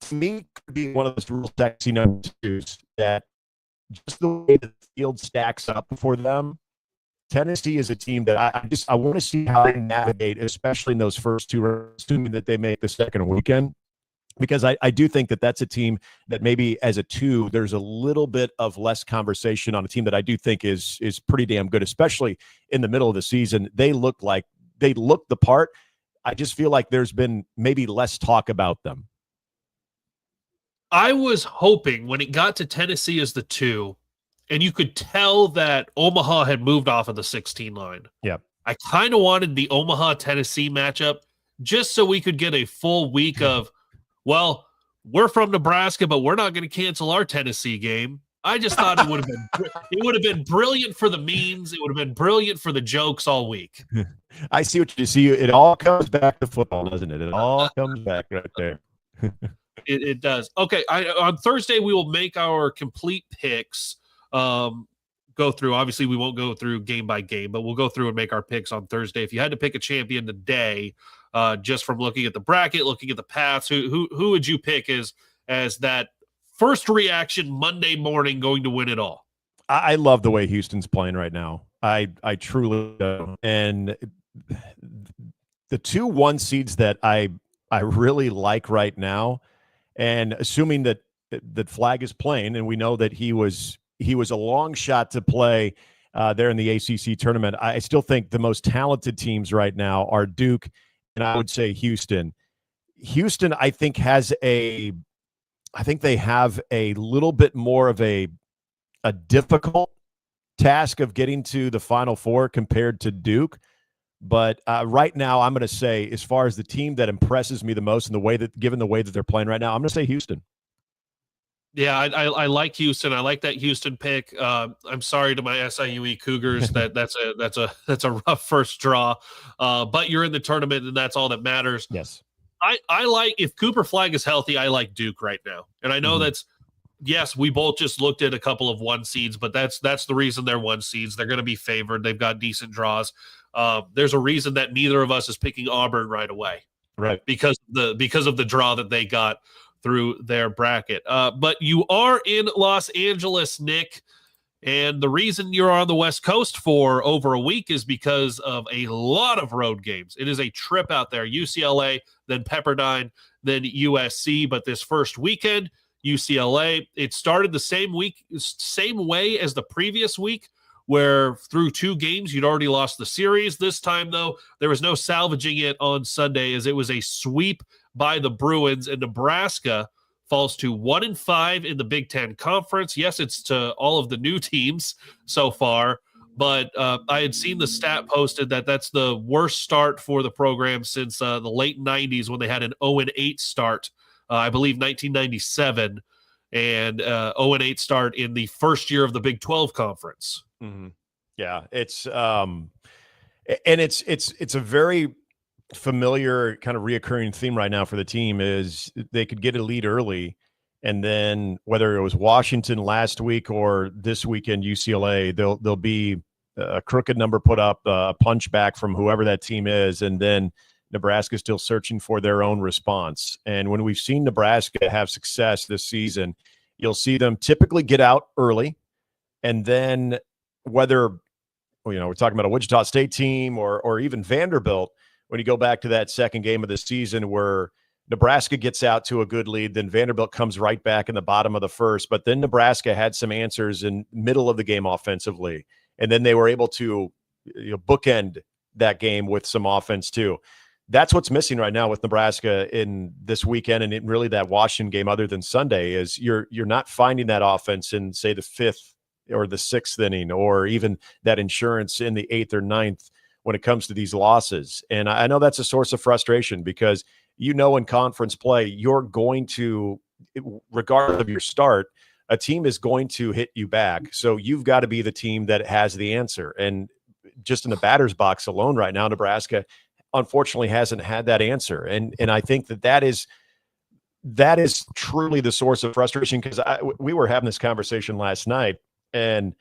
to me, could be one of those real sexy number twos that just the way the field stacks up for them. Tennessee is a team that I want to see how they navigate, especially in those first two rounds, assuming that they make the second weekend, because I do think that that's a team that maybe as a two, there's a little bit of less conversation on a team that I do think is pretty damn good, especially in the middle of the season. They look the part. I just feel like there's been maybe less talk about them. I was hoping when it got to Tennessee as the two, and you could tell that Omaha had moved off of the 16 line. Yeah. I kind of wanted the Omaha-Tennessee matchup just so we could get a full week of, well, we're from Nebraska, but we're not going to cancel our Tennessee game. I just thought it would have been brilliant for the memes. It would have been brilliant for the jokes all week. I see what you see. It all comes back to football, doesn't it? It all comes back right there. It does. Okay, on Thursday we will make our complete picks. Go through. Obviously, we won't go through game by game, but we'll go through and make our picks on Thursday. If you had to pick a champion today, just from looking at the bracket, looking at the paths, who would you pick as that first reaction Monday morning going to win it all? I love the way Houston's playing right now. I truly do. And the 2-1 seeds that I really like right now, and assuming that Flag is playing, and we know that he was a long shot to play there in the ACC tournament. I still think the most talented teams right now are Duke, and I would say Houston. Houston, I think, they have a little bit more of a difficult task of getting to the Final Four compared to Duke. But right now, I'm going to say, as far as the team that impresses me the most, and given the way that they're playing right now, I'm going to say Houston. Yeah, I like Houston. I like that Houston pick. I'm sorry to my SIUE Cougars that's a rough first draw, but you're in the tournament, and that's all that matters. Yes, I like, if Cooper Flag is healthy, I like Duke right now, and I know that's, yes, we both just looked at a couple of 1 seeds, but that's the reason they're 1 seeds. They're going to be favored. They've got decent draws. There's a reason that neither of us is picking Auburn right away, right? Because of the draw that they got through their bracket. But you are in Los Angeles, Nick, and the reason you're on the West Coast for over a week is because of a lot of road games. It is a trip out there. UCLA, then Pepperdine, then USC. But this first weekend, UCLA, it started the same way as the previous week, where through 2 games you'd already lost the series. This time, though, there was no salvaging it on Sunday, as it was a sweep by the Bruins, and Nebraska falls to 1-5 in the Big Ten Conference. Yes, it's to all of the new teams so far, but I had seen the stat posted that that's the worst start for the program since the late 90s, when they had an 0-8 start, I believe 1997, and 0-8 start in the first year of the Big 12 Conference. Mm-hmm. Yeah, it's and it's a very familiar kind of reoccurring theme right now for the team is they could get a lead early, and then whether it was Washington last week or this weekend UCLA, there'll be a crooked number put up, a punch back from whoever that team is, and then Nebraska's still searching for their own response. And when we've seen Nebraska have success this season, you'll see them typically get out early, and then whether we're talking about a Wichita State team or even Vanderbilt, when you go back to that second game of the season where Nebraska gets out to a good lead, then Vanderbilt comes right back in the bottom of the first, but then Nebraska had some answers in middle of the game offensively, and then they were able to bookend that game with some offense too. That's what's missing right now with Nebraska in this weekend and in really that Washington game other than Sunday is you're not finding that offense in, say, the fifth or the sixth inning or even that insurance in the eighth or ninth when it comes to these losses. And I know that's a source of frustration because in conference play, you're going to, regardless of your start, a team is going to hit you back. So you've got to be the team that has the answer. And just in the batter's box alone right now, Nebraska unfortunately hasn't had that answer. And I think that is truly the source of frustration because we were having this conversation last night, and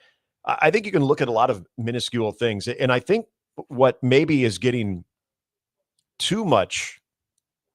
I think you can look at a lot of minuscule things. And I think what maybe is getting too much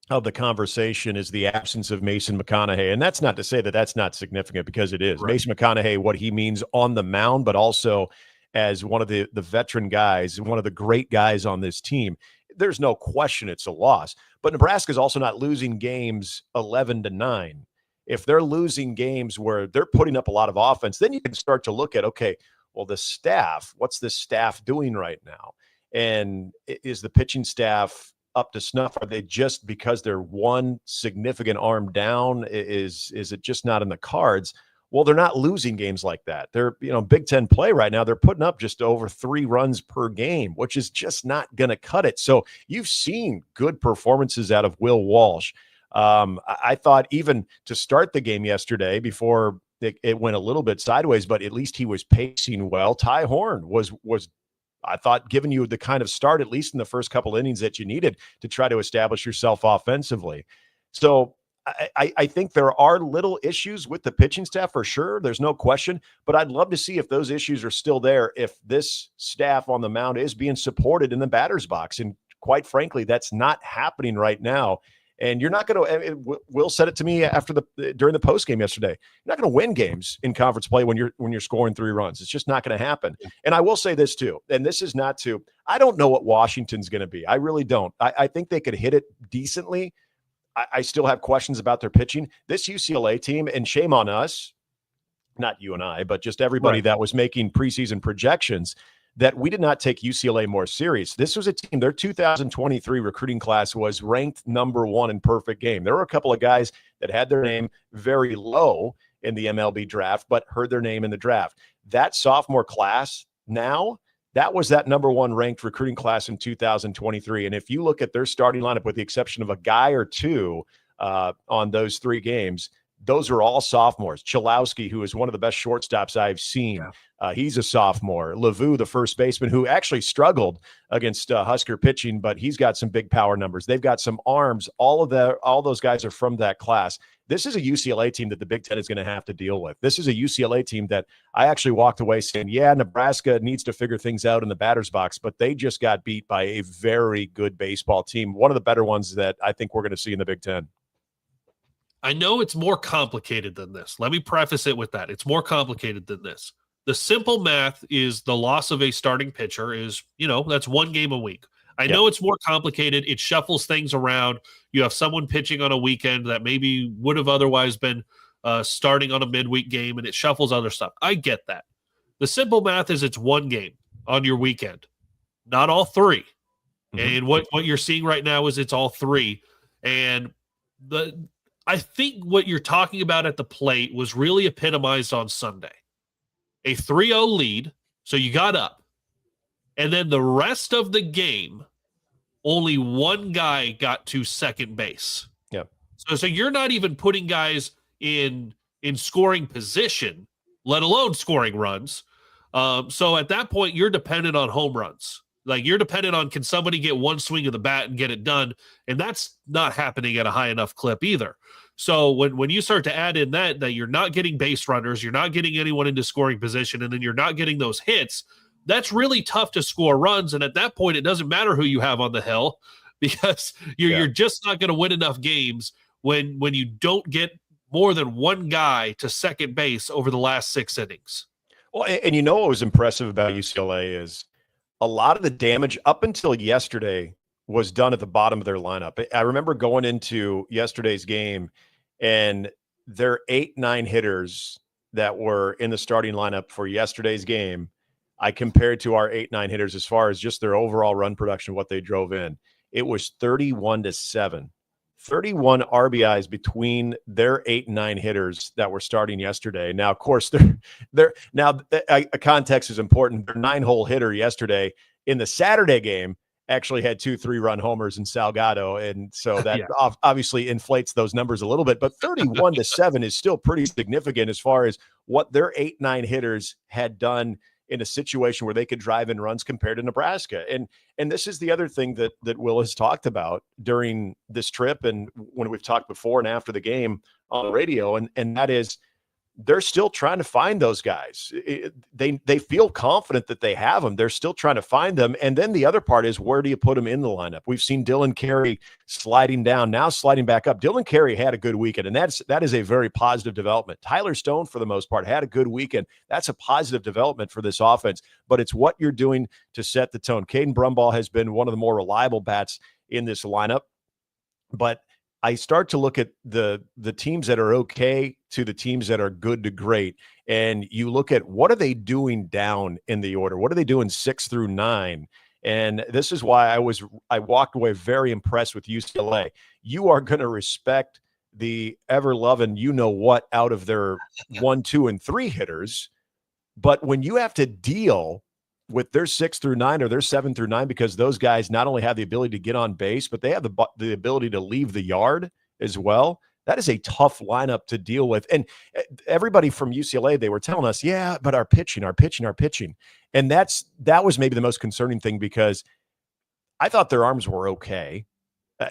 of the conversation is the absence of Mason McConaughey. And that's not to say that that's not significant because it is. Right. Mason McConaughey, what he means on the mound, but also as one of the veteran guys, one of the great guys on this team. There's no question it's a loss. But Nebraska is also not losing games 11-9. If they're losing games where they're putting up a lot of offense, then you can start to look at, okay, well, the staff, what's this staff doing right now? And is the pitching staff up to snuff? Are they just because they're one significant arm down? Is it just not in the cards? Well, they're not losing games like that. They're, Big Ten play right now. They're putting up just over 3 runs per game, which is just not going to cut it. So you've seen good performances out of Will Walsh. I thought even to start the game yesterday before it went a little bit sideways, but at least he was pacing well. Ty Horn was I thought giving you the kind of start, at least in the first couple innings that you needed to try to establish yourself offensively. So I think there are little issues with the pitching staff for sure. There's no question, but I'd love to see if those issues are still there, if this staff on the mound is being supported in the batter's box. And quite frankly, that's not happening right now. And you're not going to. Will said it to me during the post game yesterday. You're not going to win games in conference play when you're scoring 3 runs. It's just not going to happen. And I will say this too. And this is not to. I don't know what Washington's going to be. I really don't. I think they could hit it decently. I still have questions about their pitching. This UCLA team, and shame on us, not you and I, but just everybody right. that was making preseason projections, that we did not take UCLA more serious. This was a team, their 2023 recruiting class was ranked number 1 in perfect game. There were a couple of guys that had their name very low in the MLB draft, but heard their name in the draft. That sophomore class now, that was that number 1 ranked recruiting class in 2023. And if you look at their starting lineup, with the exception of a guy or two on those 3 games, those are all sophomores. Chalowski, who is one of the best shortstops I've seen, he's a sophomore. Lavu, the first baseman, who actually struggled against Husker pitching, but he's got some big power numbers. They've got some arms. All those guys are from that class. This is a UCLA team that the Big Ten is going to have to deal with. This is a UCLA team that I actually walked away saying, yeah, Nebraska needs to figure things out in the batter's box, but they just got beat by a very good baseball team, one of the better ones that I think we're going to see in the Big Ten. I know it's more complicated than this. Let me preface it with that. It's more complicated than this. The simple math is the loss of a starting pitcher is, that's 1 game a week. I know it's more complicated. It shuffles things around. You have someone pitching on a weekend that maybe would have otherwise been starting on a midweek game, and it shuffles other stuff. I get that. The simple math is it's 1 game on your weekend, not all 3. Mm-hmm. And what you're seeing right now is it's all 3. And I think what you're talking about at the plate was really epitomized on Sunday. A 3-0 lead, so you got up. And then the rest of the game, only 1 guy got to second base. Yep. So you're not even putting guys in scoring position, let alone scoring runs. So at that point, you're dependent on home runs. Like you're dependent on, can somebody get one swing of the bat and get it done? And that's not happening at a high enough clip either. So when you start to add in that you're not getting base runners, you're not getting anyone into scoring position, and then you're not getting those hits, that's really tough to score runs. And at that point, it doesn't matter who you have on the hill, because you're just not going to win enough games when you don't get more than one guy to second base over the last 6 innings. Well, and you know what was impressive about UCLA is a lot of the damage up until yesterday was done at the bottom of their lineup. I remember going into yesterday's game, and their 8-9 hitters that were in the starting lineup for yesterday's game, I compared to our 8-9 hitters as far as just their overall run production, what they drove in. It was 31-7. 31 RBIs between their 8-9 hitters that were starting yesterday. Now, of course, a context is important. Their 9-hole hitter yesterday in the Saturday game actually had 2 3-run homers in Salgado, and so that obviously inflates those numbers a little bit. But 31-7 is still pretty significant as far as what their 8-9 hitters had done in a situation where they could drive in runs compared to Nebraska. And this is the other thing that Will has talked about during this trip, and when we've talked before and after the game on the radio, and that is they're still trying to find those guys. They feel confident that they have them. They're still trying to find them. And then the other part is, where do you put them in the lineup? We've seen Dylan Carey sliding down, now sliding back up. Dylan Carey had a good weekend, and that is a very positive development. Tyler Stone, for the most part, had a good weekend. That's a positive development for this offense, but it's what you're doing to set the tone. Caden Brumball has been one of the more reliable bats in this lineup, but I start to look at the teams that are okay to the teams that are good to great, and you look at what are they doing down in the order? What are they doing 6 through 9? And this is why I walked away very impressed with UCLA. You are going to respect the ever-loving you-know-what out of their 1, 2, and 3 hitters, but when you have to deal with their 6 through 9 or their 7 through 9, because those guys not only have the ability to get on base, but they have the ability to leave the yard as well. That is a tough lineup to deal with. And everybody from UCLA, they were telling us, yeah, but our pitching. And that was maybe the most concerning thing, because I thought their arms were okay.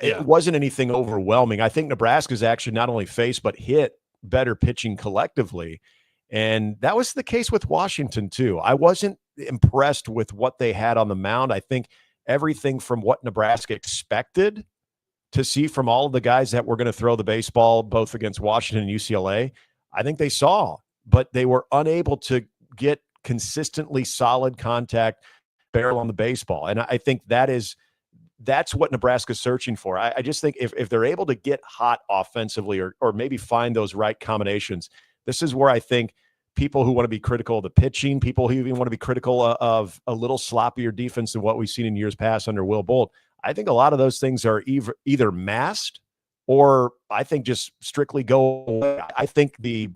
It wasn't anything overwhelming. I think Nebraska's actually not only faced, but hit better pitching collectively. And that was the case with Washington too. I wasn't impressed with what they had on the mound. I think everything from what Nebraska expected to see from all of the guys that were going to throw the baseball, both against Washington and UCLA, I think they saw, but they were unable to get consistently solid contact, barrel on the baseball. And I think that's what Nebraska's searching for. I just think if they're able to get hot offensively, or maybe find those right combinations, this is where I think people who want to be critical of the pitching, people who even want to be critical of a little sloppier defense than what we've seen in years past under Will Bolt, I think a lot of those things are either masked, or I think just strictly go away. I think the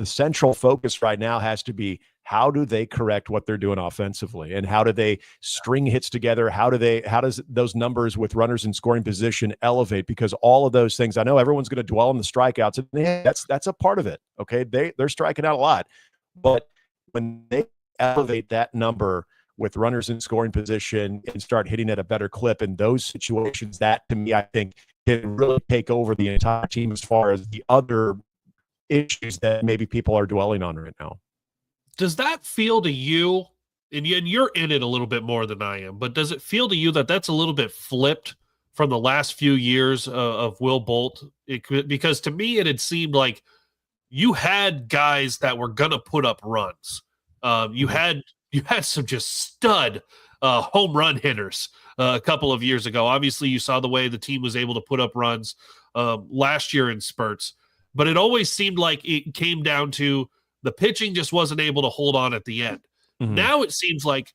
central focus right now has to be, how do they correct what they're doing offensively, and how do they string hits together? How does those numbers with runners in scoring position elevate? Because all of those things, I know everyone's going to dwell on the strikeouts, and that's a part of it. Okay, they're striking out a lot, but when they elevate that number with runners in scoring position and start hitting at a better clip in those situations, that to me, I think, can really take over the entire team as far as the other issues that maybe people are dwelling on right now. Does that feel to you, and you're in it a little bit more than I am, but does it feel to you that that's a little bit flipped from the last few years of Will Bolt? Because to me, it had seemed like you had guys that were going to put up runs. You had some just stud home run hitters a couple of years ago. Obviously, you saw the way the team was able to put up runs last year in spurts, but it always seemed like it came down to the pitching just wasn't able to hold on at the end. Mm-hmm. Now it seems like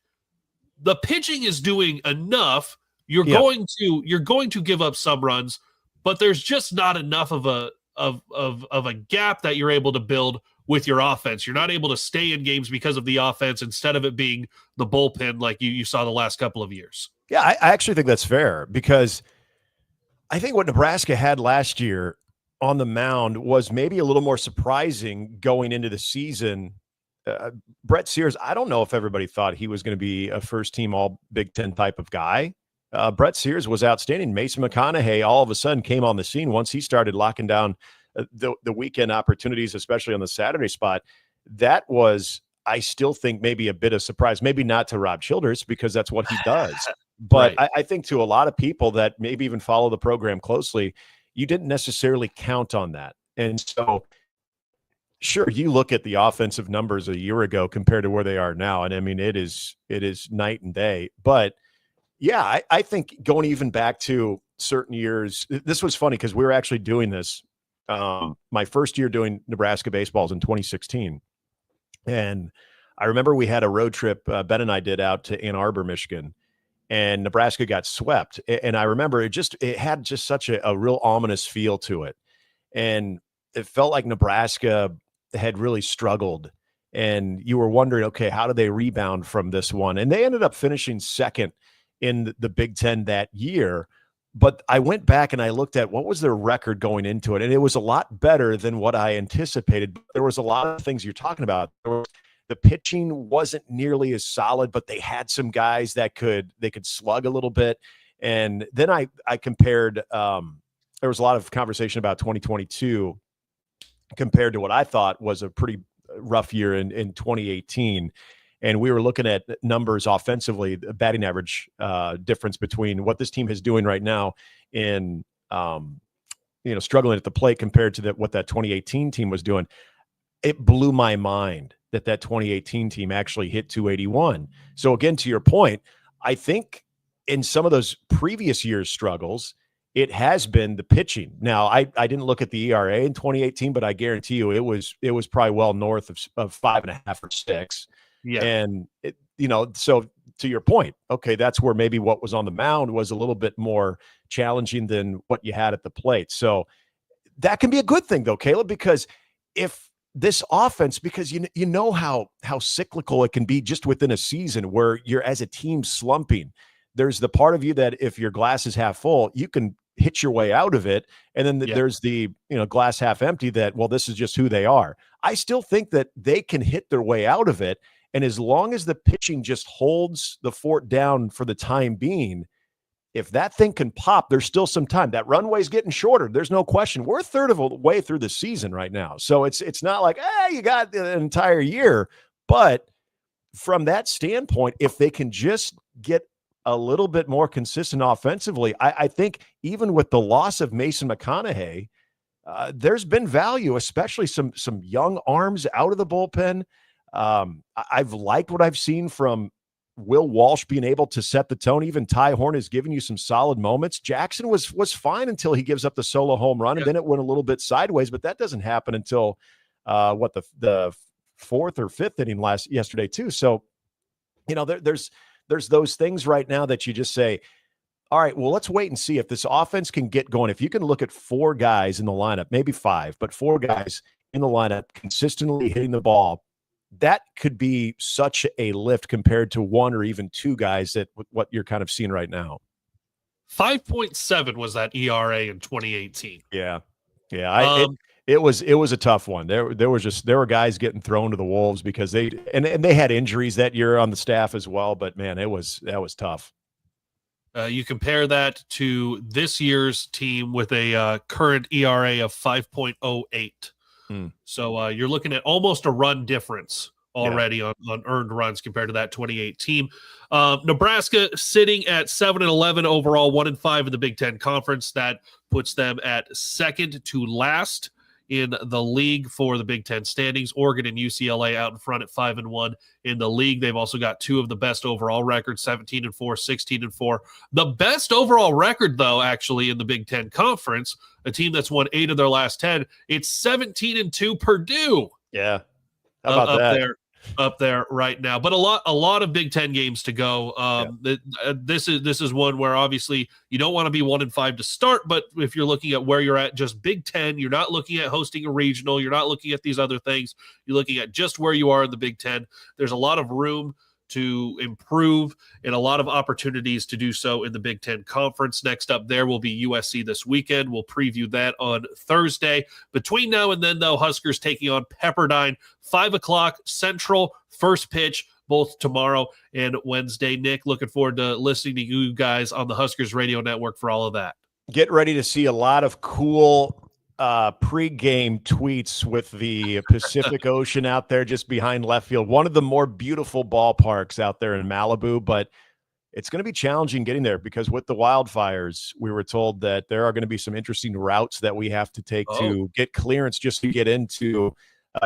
the pitching is doing enough. You're going to give up some runs, but there's just not enough of a gap that you're able to build with your offense. You're not able to stay in games because of the offense, instead of it being the bullpen like you saw the last couple of years. Yeah, I actually think that's fair, because I think what Nebraska had last year on the mound was maybe a little more surprising going into the season Brett Sears, I don't know if everybody thought he was going to be a first-team all Big Ten type of guy. Brett Sears was outstanding. Mason McConaughey all of a sudden came on the scene once he started locking down the weekend opportunities, especially on the Saturday spot. That was, I still think, maybe a bit of surprise, maybe not to Rob Childress because that's what he does. But Right. I think to a lot of people that maybe even follow the program closely, you didn't necessarily count on that. And so, sure, you look at the offensive numbers a year ago compared to where they are now, and I mean, it is night and day. But yeah, I think going even back to certain years, this was funny because we were actually doing this. My first year doing Nebraska baseballs in 2016. And I remember we had a road trip, Ben and I did, out to Ann Arbor, Michigan, and Nebraska got swept. And I remember it had just such a real ominous feel to it. And it felt like Nebraska had really struggled. And you were wondering, okay, how do they rebound from this one? And they ended up finishing second in the Big Ten that year. But I went back and I looked at what was their record going into it, and it was a lot better than what I anticipated. There was a lot of things you're talking about. The pitching wasn't nearly as solid, but they had some guys that could slug a little bit. And then I compared. There was a lot of conversation about 2022 compared to what I thought was a pretty rough year in 2018. And we were looking at numbers offensively, the batting average difference between what this team is doing right now in, struggling at the plate compared to what that 2018 team was doing. It blew my mind that 2018 team actually hit 281. So again, to your point, I think in some of those previous years' struggles, it has been the pitching. Now, I didn't look at the ERA in 2018, but I guarantee you it was probably well north of 5.5 or 6. Yeah. And, so to your point, okay, that's where maybe what was on the mound was a little bit more challenging than what you had at the plate. So that can be a good thing, though, Kaleb, because if this offense, because you know how cyclical it can be just within a season where you're as a team slumping. There's the part of you that if your glass is half full, you can hit your way out of it. And then there's the glass half empty that, well, this is just who they are. I still think that they can hit their way out of it. And as long as the pitching just holds the fort down for the time being, if that thing can pop, there's still some time. That runway's getting shorter. There's no question. We're a third of a way through the season right now. So it's not like, you got an entire year. But from that standpoint, if they can just get a little bit more consistent offensively, I think even with the loss of Mason McConaughey, there's been value, especially some young arms out of the bullpen. I've liked what I've seen from Will Walsh being able to set the tone. Even Ty Horn has given you some solid moments. Jackson was fine until he gives up the solo home run, and then it went a little bit sideways, but that doesn't happen until the fourth or fifth inning yesterday too. So, there's those things right now that you just say, all right, well, let's wait and see if this offense can get going. If you can look at 4 guys in the lineup, maybe 5, but 4 guys in the lineup consistently hitting the ball, that could be such a lift compared to 1 or even 2 guys that what you're kind of seeing right now. 5.7 was that ERA in 2018. Yeah. It was a tough one. There were guys getting thrown to the wolves because they had injuries that year on the staff as well. But man, that was tough. You compare that to this year's team with a current ERA of 5.08. So you're looking at almost a run difference already on earned runs compared to that 2018. Nebraska sitting at 7-11 overall, 1-5 in the Big Ten Conference. That puts them at second to last in the league for the Big Ten standings. Oregon and UCLA out in front at 5-1 in the league. They've also got 2 of the best overall records, 17-4, 16-4. The best overall record, though, actually in the Big Ten Conference, a team that's won 8 of their last 10. It's 17-2 Purdue. Yeah. How about that? Up there right now, but a lot of Big Ten games to go. This is one where obviously you don't want to be 1-5 to start, but if you're looking at where you're at, just Big Ten, you're not looking at hosting a regional, you're not looking at these other things. You're looking at just where you are in the Big Ten. There's a lot of room to improve and a lot of opportunities to do so in the Big Ten Conference. Next up there will be USC this weekend. We'll preview that on Thursday. Between now and then, though, Huskers taking on Pepperdine, 5 o'clock Central, first pitch, both tomorrow and Wednesday. Nick, looking forward to listening to you guys on the Huskers Radio Network for all of that. Get ready to see a lot of cool pre-game tweets with the Pacific Ocean out there just behind left field. One of the more beautiful ballparks out there in Malibu, but it's going to be challenging getting there because with the wildfires, we were told that there are going to be some interesting routes that we have to take to get clearance just to get into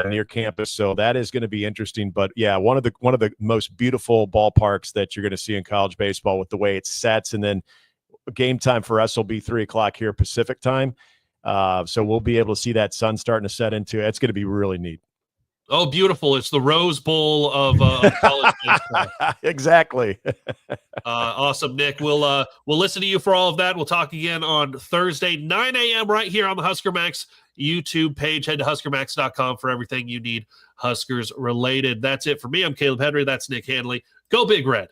near campus. So that is going to be interesting. But yeah, one of the most beautiful ballparks that you're going to see in college baseball with the way it sets. And then game time for us will be 3 o'clock here Pacific time. So we'll be able to see that sun starting to set into it. It's going to be really neat. Oh, beautiful. It's the Rose Bowl of college baseball. Exactly. Awesome, Nick. We'll listen to you for all of that. We'll talk again on Thursday, 9 a.m. right here on the Husker Max YouTube page. Head to huskermax.com for everything you need Huskers related. That's it for me. I'm Kaleb Henry. That's Nick Handley. Go Big Red.